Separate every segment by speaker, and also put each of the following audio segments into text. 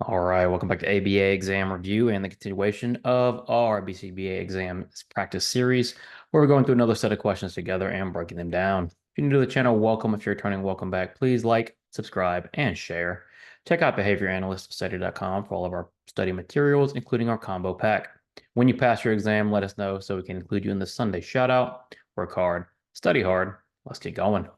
Speaker 1: All right, welcome back to ABA exam review and the continuation of our BCBA exam practice series, where we're going through another set of questions together and breaking them down. If you're new to the channel, welcome. If you're returning, welcome back. Please like, subscribe, and share. Check out behavioranalyst.study.com for all of our study materials, including our combo pack. When you pass your exam, let us know so we can include you in the Sunday shout out. Work hard, study hard. Let's get going.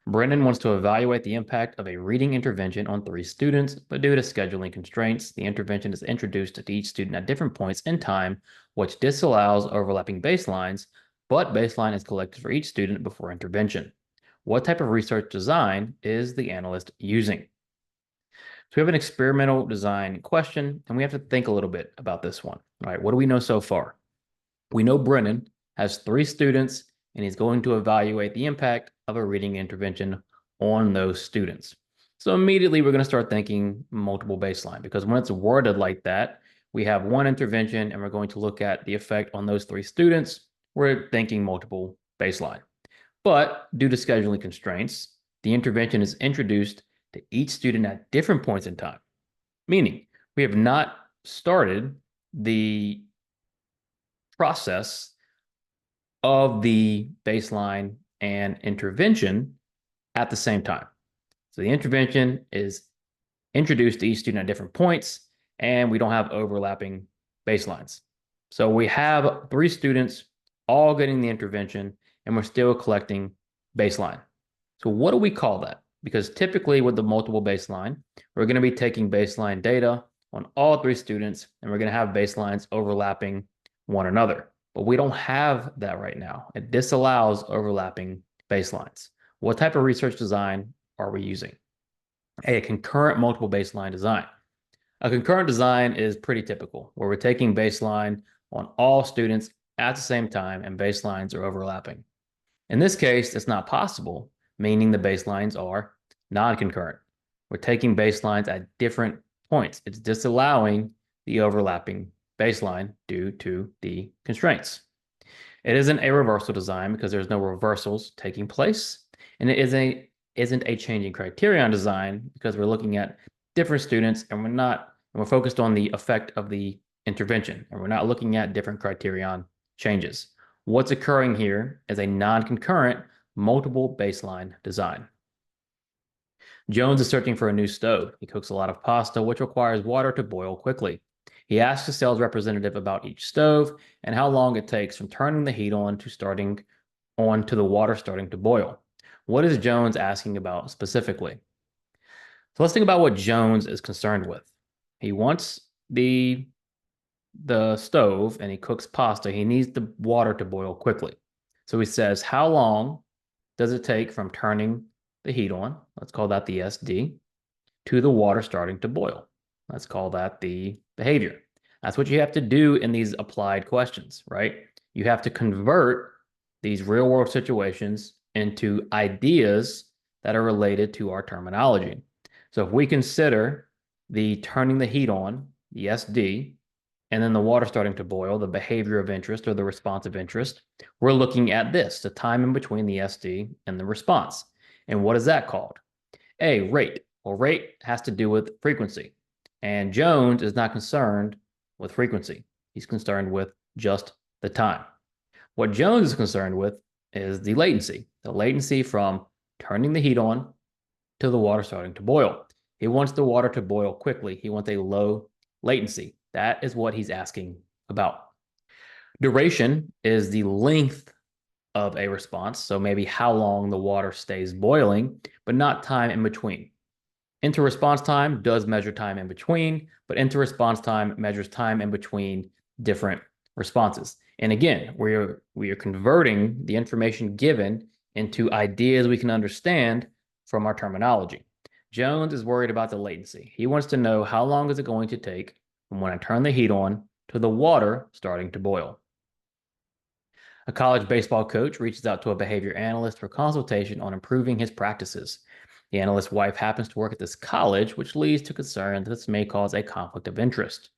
Speaker 1: Brennan wants to evaluate the impact of a reading intervention on 3 students, but due to scheduling constraints, the intervention is introduced to each student at different points in time, which disallows overlapping baselines, but baseline is collected for each student before intervention. What type of research design is the analyst using? So we have an experimental design question, and we have to think a little bit about this one. All right, what do we know so far? We know Brennan has 3 students, and he's going to evaluate the impact of a reading intervention on those students. So immediately we're going to start thinking multiple baseline, because when it's worded like that, we have one intervention and we're going to look at the effect on those 3 students. We're thinking multiple baseline. But due to scheduling constraints, the intervention is introduced to each student at different points in time, meaning we have not started the process of the baseline and intervention at the same time. So the intervention is introduced to each student at different points, and we don't have overlapping baselines. So we have 3 students all getting the intervention, and we're still collecting baseline. So what do we call that? Because typically with the multiple baseline, we're going to be taking baseline data on all 3 students, and we're going to have baselines overlapping one another. But we don't have that right now. It disallows overlapping baselines. What type of research design are we using? A concurrent multiple baseline design. A concurrent design is pretty typical, where we're taking baseline on all students at the same time and baselines are overlapping. In this case, it's not possible, meaning the baselines are non-concurrent. We're taking baselines at different points. It's disallowing the overlapping baseline due to the constraints. It isn't a reversal design because there's no reversals taking place, and it isn't a changing criterion design because we're looking at different students and we're focused on the effect of the intervention, and we're not looking at different criterion changes. What's occurring here is a non-concurrent multiple baseline design. Jones is searching for a new stove. He cooks a lot of pasta, which requires water to boil quickly. He asks the sales representative about each stove and how long it takes from turning the heat on to the water starting to boil. What is Jones asking about specifically? So let's think about what Jones is concerned with. He wants the stove and he cooks pasta. He needs the water to boil quickly. So he says, how long does it take from turning the heat on? Let's call that the SD, to the water starting to boil. Let's call that the behavior. That's what you have to do in these applied questions, right? You have to convert these real world situations into ideas that are related to our terminology. So if we consider the turning the heat on, the SD, and then the water starting to boil, the behavior of interest or the response of interest, we're looking at this, the time in between the SD and the response. And what is that called? A, rate. Well, rate has to do with frequency. And Jones is not concerned with frequency. He's concerned with just the time. What Jones is concerned with is the latency from turning the heat on to the water starting to boil. He wants the water to boil quickly. He wants a low latency. That is what he's asking about. Duration is the length of a response. So maybe how long the water stays boiling, but not time in between. Inter-response time does measure time in between, but inter-response time measures time in between different responses. And again, we are converting the information given into ideas we can understand from our terminology. Jones is worried about the latency. He wants to know how long is it going to take from when I turn the heat on to the water starting to boil. A college baseball coach reaches out to a behavior analyst for consultation on improving his practices. The analyst's wife happens to work at this college, which leads to concern that this may cause a conflict of interest.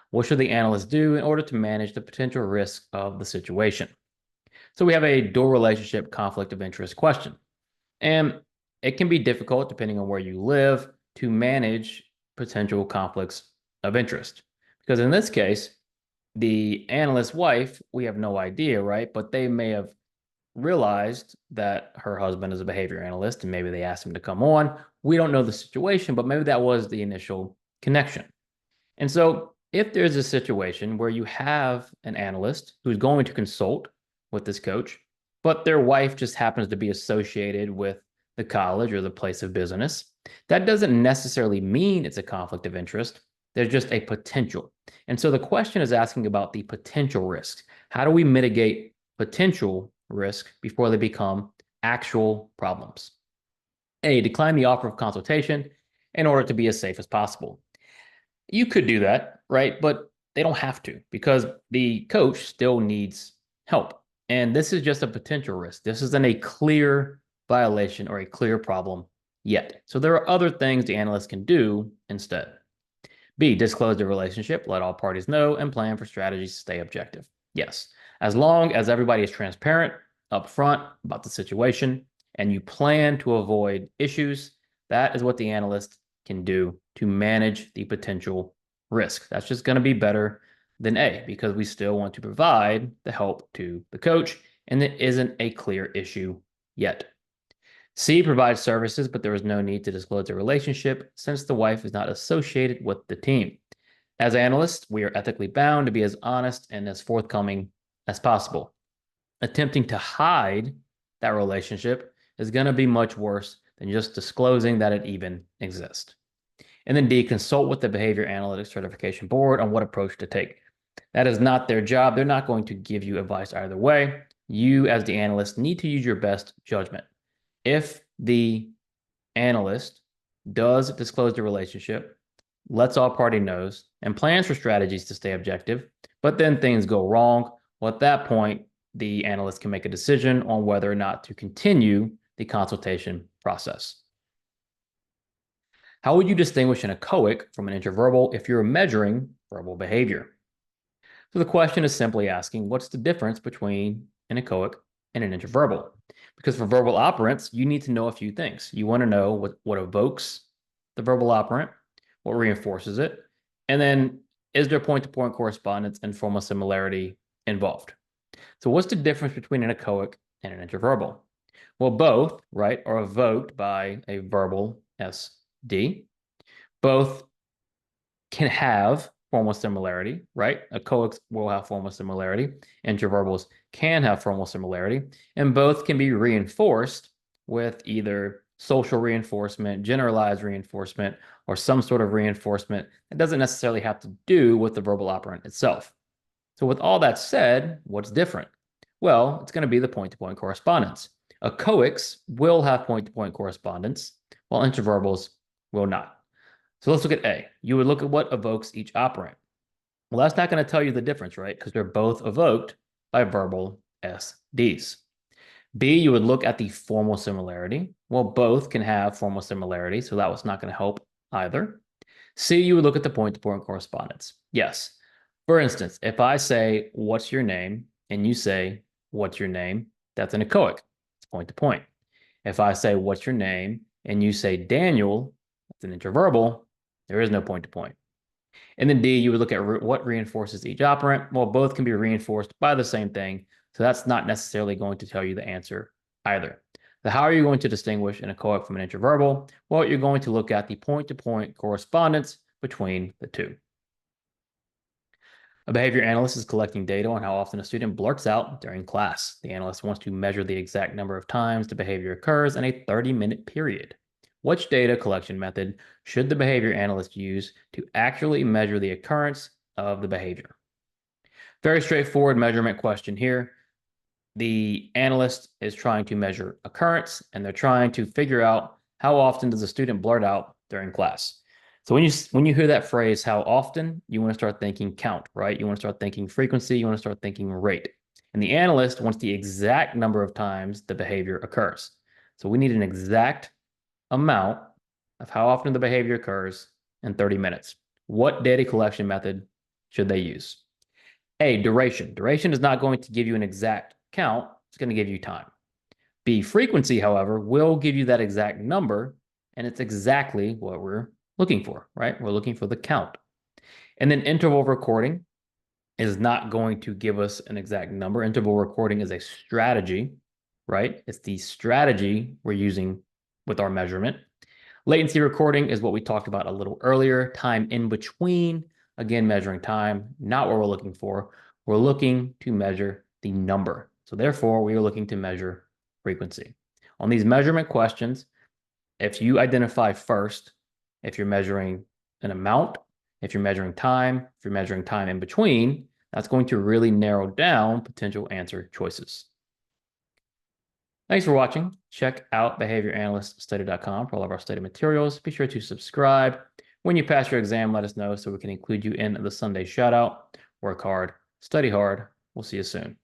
Speaker 1: What should the analyst do in order to manage the potential risk of the situation? So we have a dual relationship conflict of interest question. And it can be difficult, depending on where you live, to manage potential conflicts of interest. Because in this case, the analyst's wife, we have no idea, right? But they may have realized that her husband is a behavior analyst and maybe they asked him to come on. We don't know the situation, but maybe that was the initial connection. And so, if there's a situation where you have an analyst who's going to consult with this coach, but their wife just happens to be associated with the college or the place of business, that doesn't necessarily mean it's a conflict of interest. There's just a potential. And so the question is asking about the potential risks. How do we mitigate potential risk before they become actual problems? A, decline the offer of consultation in order to be as safe as possible. You could do that, right? But they don't have to because the coach still needs help. And this is just a potential risk. This isn't a clear violation or a clear problem yet. So there are other things the analyst can do instead. B, disclose the relationship, let all parties know, and plan for strategies to stay objective. Yes, as long as everybody is transparent, upfront about the situation, and you plan to avoid issues, that is what the analyst can do to manage the potential risk. That's just going to be better than A because we still want to provide the help to the coach, and it isn't a clear issue yet. C, provides services, but there is no need to disclose the relationship since the wife is not associated with the team. As analysts, we are ethically bound to be as honest and as forthcoming as possible. Attempting to hide that relationship is going to be much worse than just disclosing that it even exists. And then D, consult with the Behavior Analytics Certification Board on what approach to take. That is not their job. They're not going to give you advice either way. You, as the analyst, need to use your best judgment. If the analyst does disclose the relationship, lets all party knows, and plans for strategies to stay objective, but then things go wrong, well, at that point, the analyst can make a decision on whether or not to continue the consultation process. How would you distinguish an echoic from an interverbal if you're measuring verbal behavior? So the question is simply asking, what's the difference between an echoic and an interverbal? Because for verbal operants, you need to know a few things. You want to know what evokes the verbal operant, what reinforces it, and then is there point-to-point correspondence and formal similarity involved? So what's the difference between an echoic and an interverbal? Well, both, right, are evoked by a verbal SD. Both can have formal similarity, right? Echoics will have formal similarity. Interverbals can have formal similarity, and both can be reinforced with either social reinforcement, generalized reinforcement, or some sort of reinforcement that doesn't necessarily have to do with the verbal operant itself. So with all that said, what's different? Well, it's going to be the point-to-point correspondence. Echoics will have point-to-point correspondence, while interverbals will not. So let's look at A. You would look at what evokes each operant. Well, that's not going to tell you the difference, right? Because they're both evoked by verbal SDs. B, you would look at the formal similarity. Well, both can have formal similarity, so that was not going to help either. C, you would look at the point-to-point correspondence. Yes. For instance, if I say, what's your name? And you say, what's your name? That's an echoic. It's point-to-point. If I say, what's your name? And you say, Daniel, that's an interverbal. There is no point-to-point. And then D, you would look at what reinforces each operant. Well, both can be reinforced by the same thing. So that's not necessarily going to tell you the answer either. So how are you going to distinguish an echoic from an interverbal? Well, you're going to look at the point-to-point correspondence between the two. A behavior analyst is collecting data on how often a student blurts out during class. The analyst wants to measure the exact number of times the behavior occurs in a 30-minute period. Which data collection method should the behavior analyst use to accurately measure the occurrence of the behavior? Very straightforward measurement question here. The analyst is trying to measure occurrence, and they're trying to figure out how often does a student blurt out during class. So when you hear that phrase, how often, you want to start thinking count, right? You want to start thinking frequency, you want to start thinking rate. And the analyst wants the exact number of times the behavior occurs. So we need an exact amount of how often the behavior occurs in 30 minutes. What data collection method should they use? A, duration. Duration is not going to give you an exact count. It's going to give you time. B, frequency, however, will give you that exact number, and it's exactly what we're looking for, right? We're looking for the count. And then interval recording is not going to give us an exact number. Interval recording is a strategy, right? It's the strategy we're using with our measurement. Latency recording is what we talked about a little earlier, time in between. Again, measuring time, not what we're looking for. We're looking to measure the number. So therefore, we are looking to measure frequency. On these measurement questions, if you identify first, if you're measuring an amount, if you're measuring time, if you're measuring time in between, that's going to really narrow down potential answer choices. Thanks for watching. Check out behavioranalyststudy.com for all of our study materials. Be sure to subscribe. When you pass your exam, let us know so we can include you in the Sunday shout out. Work hard, study hard. We'll see you soon.